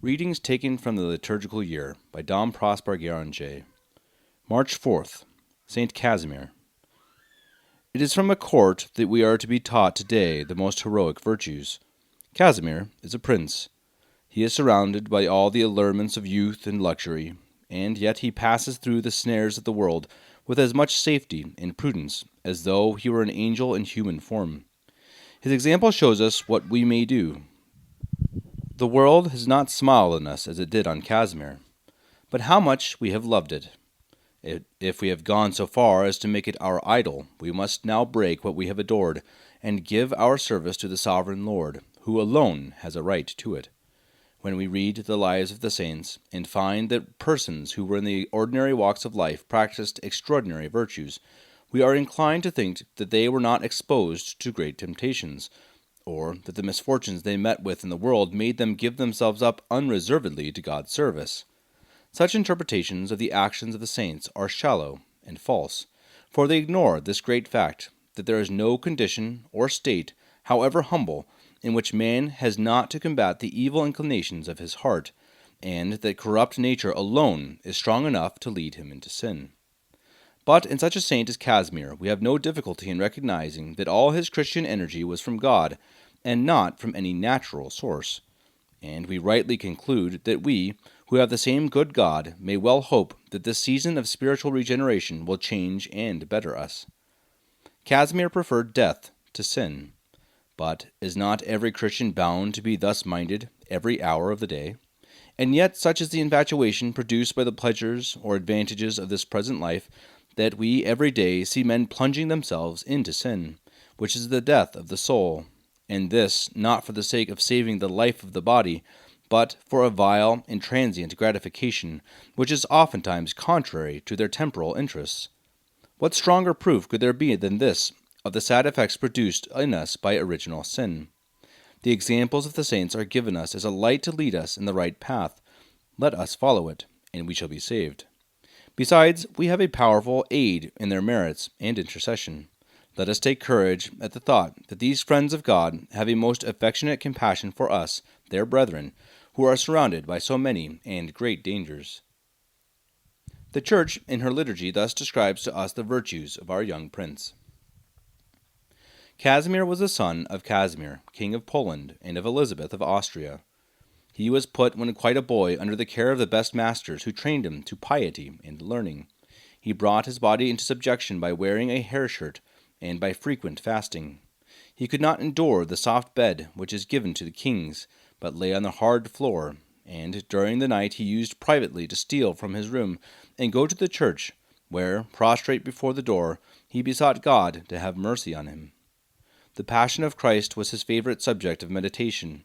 Readings taken from the Liturgical Year by Dom Prosper Guéranger. March 4th, St. Casimir. It is from a court that we are to be taught today the most heroic virtues. Casimir is a prince. He is surrounded by all the allurements of youth and luxury, and yet he passes through the snares of the world with as much safety and prudence as though he were an angel in human form. His example shows us what we may do. The world has not smiled on us as it did on Casimir, but how much we have loved it. If we have gone so far as to make it our idol, we must now break what we have adored, and give our service to the sovereign Lord, who alone has a right to it. When we read the lives of the saints, and find that persons who were in the ordinary walks of life practiced extraordinary virtues, we are inclined to think that they were not exposed to great temptations, or that the misfortunes they met with in the world made them give themselves up unreservedly to God's service. Such interpretations of the actions of the saints are shallow and false, for they ignore this great fact, that there is no condition or state, however humble, in which man has not to combat the evil inclinations of his heart, and that corrupt nature alone is strong enough to lead him into sin. But in such a saint as Casimir, we have no difficulty in recognizing that all his Christian energy was from God, and not from any natural source. And we rightly conclude that we, who have the same good God, may well hope that this season of spiritual regeneration will change and better us. Casimir preferred death to sin. But is not every Christian bound to be thus minded every hour of the day? And yet such is the infatuation produced by the pleasures or advantages of this present life, that we every day see men plunging themselves into sin, which is the death of the soul, and this not for the sake of saving the life of the body, but for a vile and transient gratification, which is oftentimes contrary to their temporal interests. What stronger proof could there be than this of the sad effects produced in us by original sin? The examples of the saints are given us as a light to lead us in the right path. Let us follow it, and we shall be saved. Besides, we have a powerful aid in their merits and intercession. Let us take courage at the thought that these friends of God have a most affectionate compassion for us, their brethren, who are surrounded by so many and great dangers. The Church, in her liturgy, thus describes to us the virtues of our young prince. Casimir was the son of Casimir, king of Poland, and of Elizabeth of Austria. He was put when quite a boy under the care of the best masters who trained him to piety and learning. He brought his body into subjection by wearing a hair shirt and by frequent fasting. He could not endure the soft bed which is given to the kings, but lay on the hard floor, and during the night he used privately to steal from his room and go to the church, where, prostrate before the door, he besought God to have mercy on him. The Passion of Christ was his favorite subject of meditation,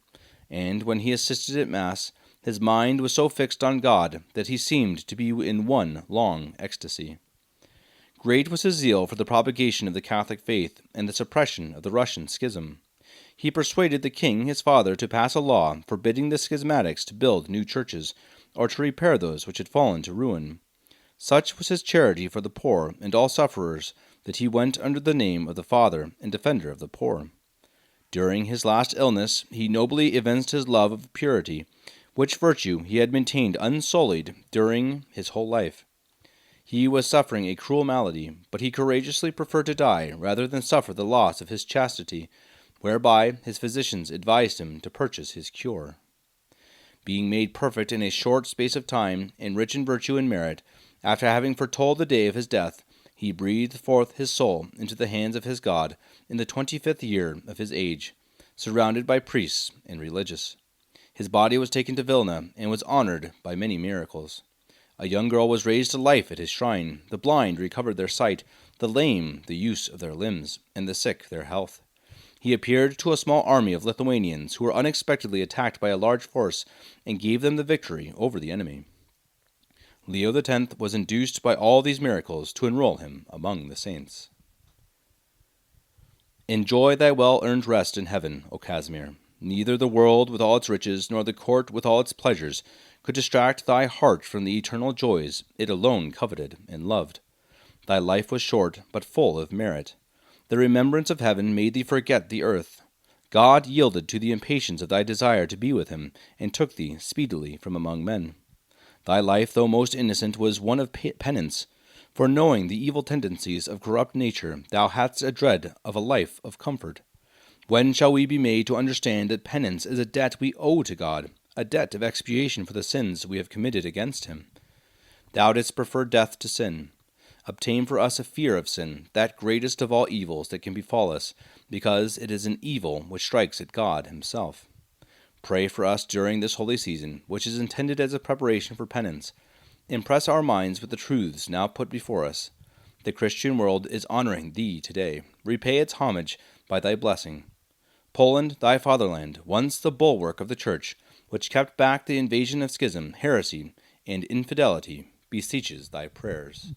and when he assisted at Mass, his mind was so fixed on God that he seemed to be in one long ecstasy. Great was his zeal for the propagation of the Catholic faith and the suppression of the Russian schism. He persuaded the king, his father, to pass a law forbidding the schismatics to build new churches, or to repair those which had fallen to ruin. Such was his charity for the poor and all sufferers, that he went under the name of the Father and Defender of the Poor. During his last illness, he nobly evinced his love of purity, which virtue he had maintained unsullied during his whole life. He was suffering a cruel malady, but he courageously preferred to die rather than suffer the loss of his chastity, whereby his physicians advised him to purchase his cure. Being made perfect in a short space of time, and rich in virtue and merit, after having foretold the day of his death, he breathed forth his soul into the hands of his God in the 25th year of his age, surrounded by priests and religious. His body was taken to Vilna and was honored by many miracles. A young girl was raised to life at his shrine, the blind recovered their sight, the lame the use of their limbs, and the sick their health. He appeared to a small army of Lithuanians who were unexpectedly attacked by a large force and gave them the victory over the enemy. Leo X was induced by all these miracles to enroll him among the saints. Enjoy thy well-earned rest in heaven, O Casimir. Neither the world with all its riches, nor the court with all its pleasures, could distract thy heart from the eternal joys it alone coveted and loved. Thy life was short, but full of merit. The remembrance of heaven made thee forget the earth. God yielded to the impatience of thy desire to be with him, and took thee speedily from among men. Thy life, though most innocent, was one of penance, for knowing the evil tendencies of corrupt nature, thou hadst a dread of a life of comfort. When shall we be made to understand that penance is a debt we owe to God, a debt of expiation for the sins we have committed against him? Thou didst prefer death to sin. Obtain for us a fear of sin, that greatest of all evils that can befall us, because it is an evil which strikes at God himself. Pray for us during this holy season, which is intended as a preparation for penance. Impress our minds with the truths now put before us. The Christian world is honoring thee today. Repay its homage by thy blessing. Poland, thy fatherland, once the bulwark of the Church, which kept back the invasion of schism, heresy, and infidelity, beseeches thy prayers.